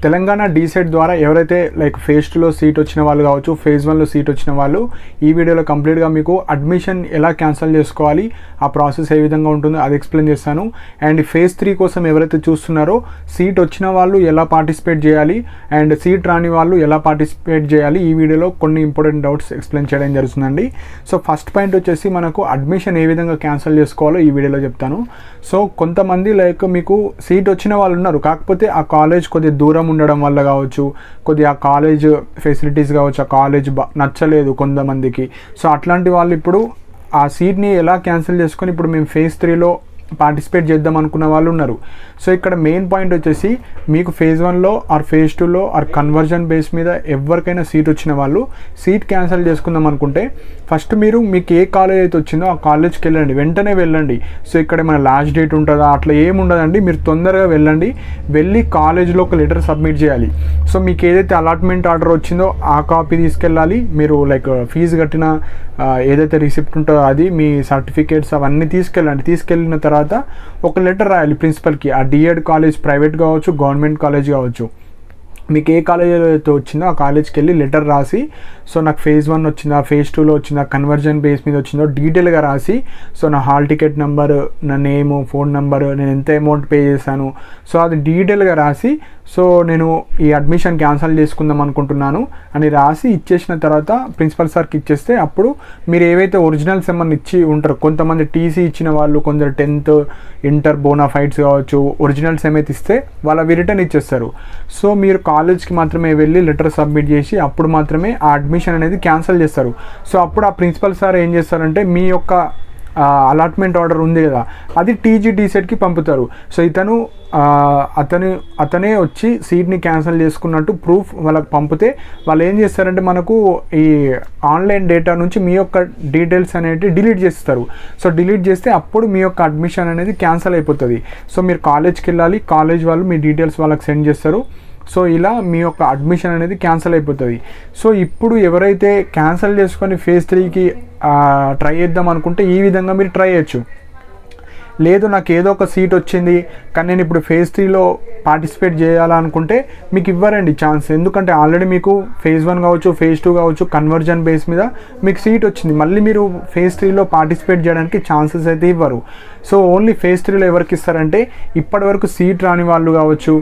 Telangana DEECET ద్వారా ఎవరైతే like phase 2లో సీట్ వచ్చిన వాళ్ళు కావచ్చు, ఫేజ్ 1లో సీట్ వచ్చిన వాళ్ళు ఈ వీడియోలో కంప్లీట్గా మీకు అడ్మిషన్ ఎలా క్యాన్సిల్ చేసుకోవాలి, ఆ ప్రాసెస్ ఏ విధంగా ఉంటుందో అది ఎక్స్ప్లెయిన్ చేస్తాను. అండ్ ఫేజ్ 3 కోసం ఎవరైతే చూస్తున్నారో సీట్ వచ్చిన వాళ్ళు ఎలా పార్టిసిపేట్ చేయాలి అండ్ సీట్ రాని వాళ్ళు ఎలా పార్టిసిపేట్ చేయాలి, ఈ వీడియోలో కొన్ని ఇంపార్టెంట్ డౌట్స్ ఎక్స్ప్లెయిన్ చేయడం జరుగుతుందండి. సో ఫస్ట్ పాయింట్ వచ్చేసి మనకు అడ్మిషన్ ఏ విధంగా క్యాన్సిల్ చేసుకోవాలో ఈ వీడియోలో చెప్తాను. సో కొంతమంది లైక్ మీకు సీట్ వచ్చిన వాళ్ళు ఉన్నారు, కాకపోతే ఆ కాలేజ్ కొద్దిగా దూరం ఉండడం వల్ల కావచ్చు, కొద్దిగా ఆ కాలేజ్ ఫెసిలిటీస్ కావచ్చు, ఆ కాలేజ్ నచ్చలేదు కొంతమందికి. సో అట్లాంటి వాళ్ళు ఇప్పుడు ఆ సీట్ని ఎలా క్యాన్సిల్ చేసుకొని ఇప్పుడు మేము ఫేజ్ 3లో పార్టిసిపేట్ చేద్దాం అనుకున్న వాళ్ళు ఉన్నారు. సో ఇక్కడ మెయిన్ పాయింట్ వచ్చేసి మీకు ఫేజ్ 1లో ఆర్ ఫేజ్ 2లో ఆర్ కన్వర్జన్ బేస్ మీద ఎవరికైనా సీట్ వచ్చిన వాళ్ళు సీట్ క్యాన్సిల్ చేసుకుందాం అనుకుంటే ఫస్ట్ మీకు ఏ కాలేజ్ అయితే వచ్చిందో ఆ కాలేజ్కి వెళ్ళండి, వెంటనే వెళ్ళండి. సో ఇక్కడ మన లాస్ట్ డేట్ ఉంటుందా అట్లా ఏముండదండి, మీరు తొందరగా వెళ్ళి కాలేజ్లో ఒక లెటర్ సబ్మిట్ చేయాలి. సో మీకు ఏదైతే అలాట్మెంట్ ఆర్డర్ వచ్చిందో ఆ కాపీ తీసుకెళ్ళాలి. మీరు లైక్ ఫీజు కట్టిన ఏదైతే రిసిప్ట్ ఉంటుందో అది, మీ సర్టిఫికేట్స్ అవన్నీ తీసుకెళ్ళిన తర్వాత ఒక లెటర్ రాయాలి ప్రిన్సిపల్కి. ఆ డిఎడ్ కాలేజ్ ప్రైవేట్ కావచ్చు, గవర్నమెంట్ కాలేజ్ కావచ్చు, మీకు ఏ కాలేజీలో అయితే వచ్చిందో ఆ కాలేజ్కి వెళ్ళి లెటర్ రాసి, సో నాకు ఫేజ్ 1 వచ్చిందా, ఫేజ్ 2లో వచ్చిందా, కన్వర్జన్ బేస్ మీద వచ్చిందో డీటెయిల్గా రాసి, సో నా హాల్ టికెట్ నెంబర్, నా నేము, ఫోన్ నెంబర్, నేను ఎంత అమౌంట్ పే చేశాను, సో అది డీటెయిల్గా రాసి, సో నేను ఈ అడ్మిషన్ క్యాన్సిల్ చేసుకుందాం అనుకుంటున్నాను అని రాసి ఇచ్చేసిన తర్వాత ప్రిన్సిపల్ సార్కి ఇచ్చేస్తే అప్పుడు మీరు ఏవైతే ఒరిజినల్స్ ఏమన్నా ఇచ్చి ఉంటారో, కొంతమంది టీసీ ఇచ్చిన వాళ్ళు, కొందరు 10th ఇంటర్ బోనాఫైడ్స్ కావచ్చు, ఒరిజినల్స్ ఏమైతే ఇస్తే వాళ్ళవి రిటర్న్ ఇచ్చేస్తారు. సో మీరు కాలేజ్కి మాత్రమే వెళ్ళి లెటర్ సబ్మిట్ చేసి అప్పుడు మాత్రమే ఆ అడ్మిషన్ అనేది క్యాన్సిల్ చేస్తారు. సో అప్పుడు ఆ ప్రిన్సిపల్ సార్ ఏం చేస్తారంటే మీ యొక్క అలాట్మెంట్ ఆర్డర్ ఉంది కదా అది టీజీ డీసెట్కి పంపుతారు. సో అతనే వచ్చి సీట్ని క్యాన్సిల్ చేసుకున్నట్టు ప్రూఫ్ వాళ్ళకి పంపితే వాళ్ళు ఏం చేస్తారంటే మనకు ఈ ఆన్లైన్ డేటా నుంచి మీ యొక్క డీటెయిల్స్ అనేవి డిలీట్ చేస్తారు. సో డిలీట్ చేస్తే అప్పుడు మీ యొక్క అడ్మిషన్ అనేది క్యాన్సిల్ అయిపోతుంది. సో మీరు కాలేజ్కి వెళ్ళాలి, కాలేజ్ వాళ్ళు మీ డీటెయిల్స్ వాళ్ళకి సెండ్ చేస్తారు. సో ఇలా మీ యొక్క అడ్మిషన్ అనేది క్యాన్సిల్ అయిపోతుంది. సో ఇప్పుడు ఎవరైతే క్యాన్సిల్ చేసుకొని ఫేజ్ 3కి ట్రై చేద్దాం అనుకుంటే ఈ విధంగా మీరు ట్రై చేయొచ్చు. లేదు నాకు ఏదో ఒక సీట్ వచ్చింది కానీ నేను ఇప్పుడు ఫేజ్ 3లో పార్టిసిపేట్ చేయాలనుకుంటే మీకు ఇవ్వరండి ఛాన్స్. ఎందుకంటే ఆల్రెడీ మీకు ఫేజ్ 1 కావచ్చు, ఫేజ్ 2 కావచ్చు, కన్వర్జన్ బేస్ మీద మీకు సీట్ వచ్చింది, మళ్ళీ మీరు ఫేజ్ 3లో పార్టిసిపేట్ చేయడానికి ఛాన్సెస్ అయితే ఇవ్వరు. సో ఓన్లీ ఫేజ్ 3లో ఎవరికి ఇస్తారంటే ఇప్పటి వరకు సీట్ రాని వాళ్ళు కావచ్చు,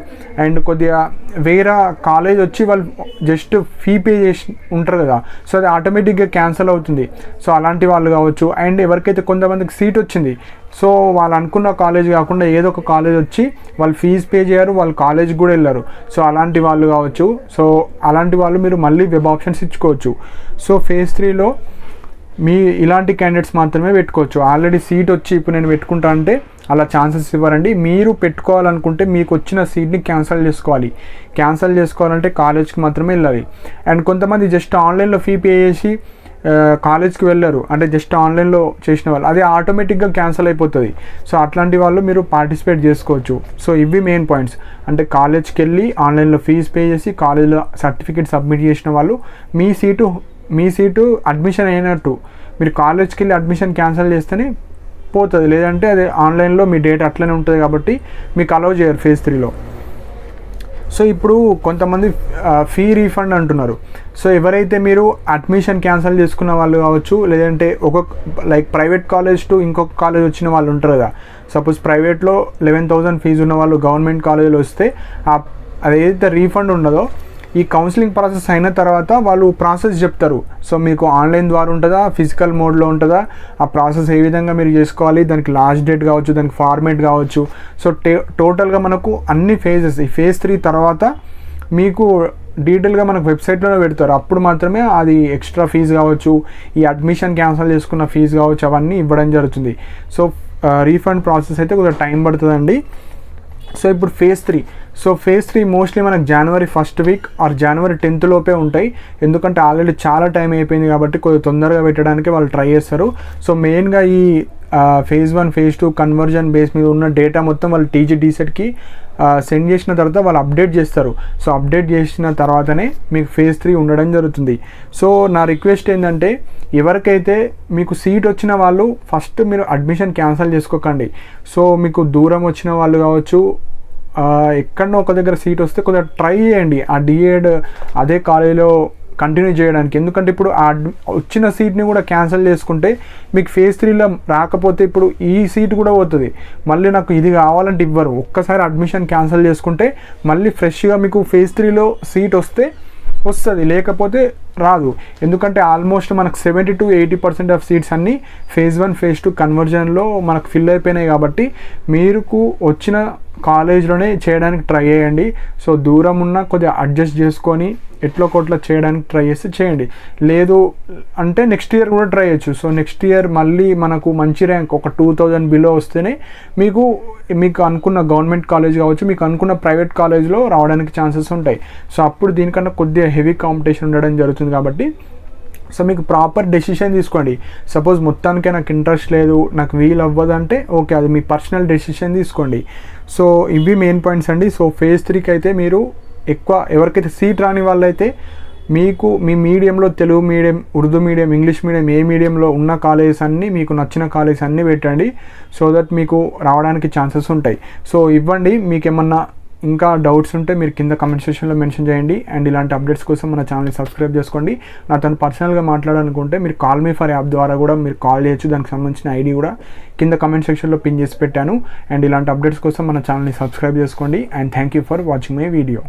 అండ్ కొద్దిగా వేరే కాలేజ్ వచ్చి వాళ్ళు జస్ట్ ఫీ పే చేసి ఉంటారు కదా, సో అది ఆటోమేటిక్గా క్యాన్సిల్ అవుతుంది. సో అలాంటి వాళ్ళు కావచ్చు, అండ్ ఎవరికైతే కొంతమందికి సీట్ వచ్చింది, సో వాళ్ళు అనుకున్న కాలేజ్ కాకుండా ఏదో ఒక కాలేజ్ వచ్చి వాళ్ళు ఫీజు పే చేయరు, వాళ్ళు కాలేజ్కి కూడా వెళ్ళరు. సో అలాంటి వాళ్ళు కావచ్చు. సో అలాంటి వాళ్ళు మీరు మళ్ళీ వెబ్ ఆప్షన్స్ ఇచ్చుకోవచ్చు. సో ఫేజ్ 3లో మీ ఇలాంటి క్యాండిడేట్స్ మాత్రమే పెట్టుకోవచ్చు. ఆల్రెడీ సీట్ వచ్చి ఇప్పుడు నేను పెట్టుకుంటా అంటే అలా ఛాన్సెస్ ఇవ్వరండి. మీరు పెట్టుకోవాలనుకుంటే మీకు వచ్చిన సీట్ని క్యాన్సిల్ చేసుకోవాలంటే కాలేజ్కి మాత్రమే వెళ్ళాలి. అండ్ కొంతమంది జస్ట్ ఆన్లైన్లో ఫీ పే చేసి కాలేజ్కి వెళ్ళరు, అంటే జస్ట్ ఆన్లైన్లో చేసిన వాళ్ళు, అది ఆటోమేటిక్గా క్యాన్సిల్ అయిపోతుంది. సో అట్లాంటి వాళ్ళు మీరు పార్టిసిపేట్ చేసుకోవచ్చు. సో ఇవి మెయిన్ పాయింట్స్. అంటే కాలేజ్కి వెళ్ళి ఆన్లైన్లో ఫీజు పే చేసి కాలేజ్లో సర్టిఫికేట్ సబ్మిట్ చేసిన వాళ్ళు మీ సీటు అడ్మిషన్ అయినట్టు. మీరు కాలేజ్కి వెళ్ళి అడ్మిషన్ క్యాన్సిల్ చేస్తేనే పోతుంది, లేదంటే అది ఆన్లైన్లో మీ డేట్ అట్లనే ఉంటుంది కాబట్టి మీకు అలౌ చేయరు ఫేజ్ 3లో. సో ఇప్పుడు కొంతమంది ఫీ రీఫండ్ అంటున్నారు. సో ఎవరైతే మీరు అడ్మిషన్ క్యాన్సిల్ చేసుకున్న వాళ్ళు కావచ్చు, లేదంటే లైక్ ప్రైవేట్ కాలేజ్ టు ఇంకొక కాలేజ్ వచ్చిన వాళ్ళు ఉంటారు కదా, సపోజ్ ప్రైవేట్లో 11,000 ఫీజు ఉన్న వాళ్ళు గవర్నమెంట్ కాలేజీలో వస్తే అదేదైతే రీఫండ్ ఉండదో ఈ కౌన్సిలింగ్ ప్రాసెస్ అయిన తర్వాత వాళ్ళు ప్రాసెస్ చెప్తారు. సో మీకు ఆన్లైన్ ద్వారా ఉంటుందా, ఫిజికల్ మోడ్లో ఉంటుందా, ఆ ప్రాసెస్ ఏ విధంగా మీరు చేసుకోవాలి, దానికి లాస్ట్ డేట్ కావచ్చు, దానికి ఫార్మేట్ కావచ్చు. సో టోటల్గా మనకు అన్ని ఫేజెస్, ఈ ఫేజ్ 3 తర్వాత మీకు డీటెయిల్గా మనకు వెబ్సైట్లోనే పెడతారు. అప్పుడు మాత్రమే అది ఎక్స్ట్రా ఫీజు కావచ్చు, ఈ అడ్మిషన్ క్యాన్సిల్ చేసుకున్న ఫీజు కావచ్చు, అవన్నీ ఇవ్వడం జరుగుతుంది. సో రీఫండ్ ప్రాసెస్ అయితే కొద్దిగా టైం పడుతుందండి. సో ఇప్పుడు ఫేజ్ 3 మోస్ట్లీ మనకు జనవరి 1st week or January 10th లోపే ఉంటాయి. ఎందుకంటే ఆల్రెడీ చాలా టైం అయిపోయింది కాబట్టి కొద్దిగా తొందరగా పెట్టడానికి వాళ్ళు ట్రై చేస్తారు. సో మెయిన్గా ఈ ఫేజ్ 1, ఫేజ్ 2 కన్వర్జన్ బేస్ మీద ఉన్న డేటా మొత్తం వాళ్ళు టీజీ డీసెట్కి సెండ్ చేసిన తర్వాత వాళ్ళు అప్డేట్ చేస్తారు. సో అప్డేట్ చేసిన తర్వాతనే మీకు ఫేజ్ 3 ఉండడం జరుగుతుంది. సో నా రిక్వెస్ట్ ఏంటంటే ఎవరికైతే మీకు సీట్ వచ్చిన వాళ్ళు ఫస్ట్ మీరు అడ్మిషన్ క్యాన్సిల్ చేసుకోకండి. సో మీకు దూరం వచ్చిన వాళ్ళు కావచ్చు, ఎక్కడనో ఒక దగ్గర సీట్ వస్తే కొద్దిగా ట్రై చేయండి ఆ డిఎడ్ అదే కాలేజీలో కంటిన్యూ చేయడానికి. ఎందుకంటే ఇప్పుడు ఆ వచ్చిన సీట్ని కూడా క్యాన్సిల్ చేసుకుంటే మీకు ఫేజ్ 3లో రాకపోతే ఇప్పుడు ఈ సీట్ కూడా పోతుంది, మళ్ళీ నాకు ఇది కావాలంటే ఇవ్వరు. ఒక్కసారి అడ్మిషన్ క్యాన్సిల్ చేసుకుంటే మళ్ళీ ఫ్రెష్గా మీకు ఫేజ్ 3లో సీట్ వస్తే వస్తుంది, లేకపోతే రాదు. ఎందుకంటే ఆల్మోస్ట్ మనకు 70 to 80% ఆఫ్ సీట్స్ అన్నీ ఫేజ్ 1 ఫేజ్ 2 కన్వర్జన్లో మనకు ఫిల్ అయిపోయినాయి. కాబట్టి మీకు వచ్చిన కాలేజ్లోనే చేయడానికి ట్రై చేయండి. సో దూరం ఉన్న కొద్దిగా అడ్జస్ట్ చేసుకొని ఎట్లో కొట్లా చేయడానికి ట్రై చేస్తే చేయండి. లేదు అంటే నెక్స్ట్ ఇయర్ కూడా ట్రై చేయొచ్చు. సో నెక్స్ట్ ఇయర్ మళ్ళీ మనకు మంచి ర్యాంక్ ఒక 2000 బిలో వస్తేనే మీకు అనుకున్న గవర్నమెంట్ కాలేజ్ కావచ్చు, మీకు అనుకున్న ప్రైవేట్ కాలేజ్లో రావడానికి ఛాన్సెస్ ఉంటాయి. సో అప్పుడు దీనికన్నా కొద్దిగా హెవీ కాంపిటీషన్ ఉండడం జరుగుతుంది. కాబట్టి సో మీకు ప్రాపర్ డెసిషన్ తీసుకోండి. సపోజ్ మొత్తానికే నాకు ఇంట్రెస్ట్ లేదు, నాకు వీలు అవ్వదు అంటే ఓకే, అది మీ పర్సనల్ డెసిషన్ తీసుకోండి. సో ఇవి మెయిన్ పాయింట్స్ అండి. సో ఫేజ్ 3కి అయితే మీరు ఎక్కువ ఎవరికైతే సీట్ రాని వాళ్ళైతే మీకు మీ మీడియంలో Telugu medium, Urdu medium, English medium ఏ మీడియంలో ఉన్న కాలేజెస్ అన్నీ మీకు నచ్చిన కాలేజెస్ అన్నీ పెట్టండి. సో దట్ మీకు రావడానికి ఛాన్సెస్ ఉంటాయి. సో ఇవ్వండి. మీకు ఏమన్నా ఇంకా డౌట్స్ ఉంటే మీరు కింద కమెంట్ సెక్షన్లో మెన్షన్ చేయండి. అండ్ ఇలాంటి అప్డేట్స్ కోసం మన ఛానల్ని సబ్స్క్రైబ్ చేసుకోండి. నాతో పర్సనల్గా మాట్లాడాలనుకుంటే మీరు కాల్ మీ ఫర్ యాప్ ద్వారా కూడా మీరు కాల్ చేయొచ్చు. దానికి సంబంధించిన ఐడి కూడా కింద కమెంట్ సెక్షన్లో పిన్ చేసి పెట్టాను. అండ్ ఇలాంటి అప్డేట్స్ కోసం మన ఛానల్ని సబ్స్క్రైబ్ చేసుకోండి. And thank you for watching my video.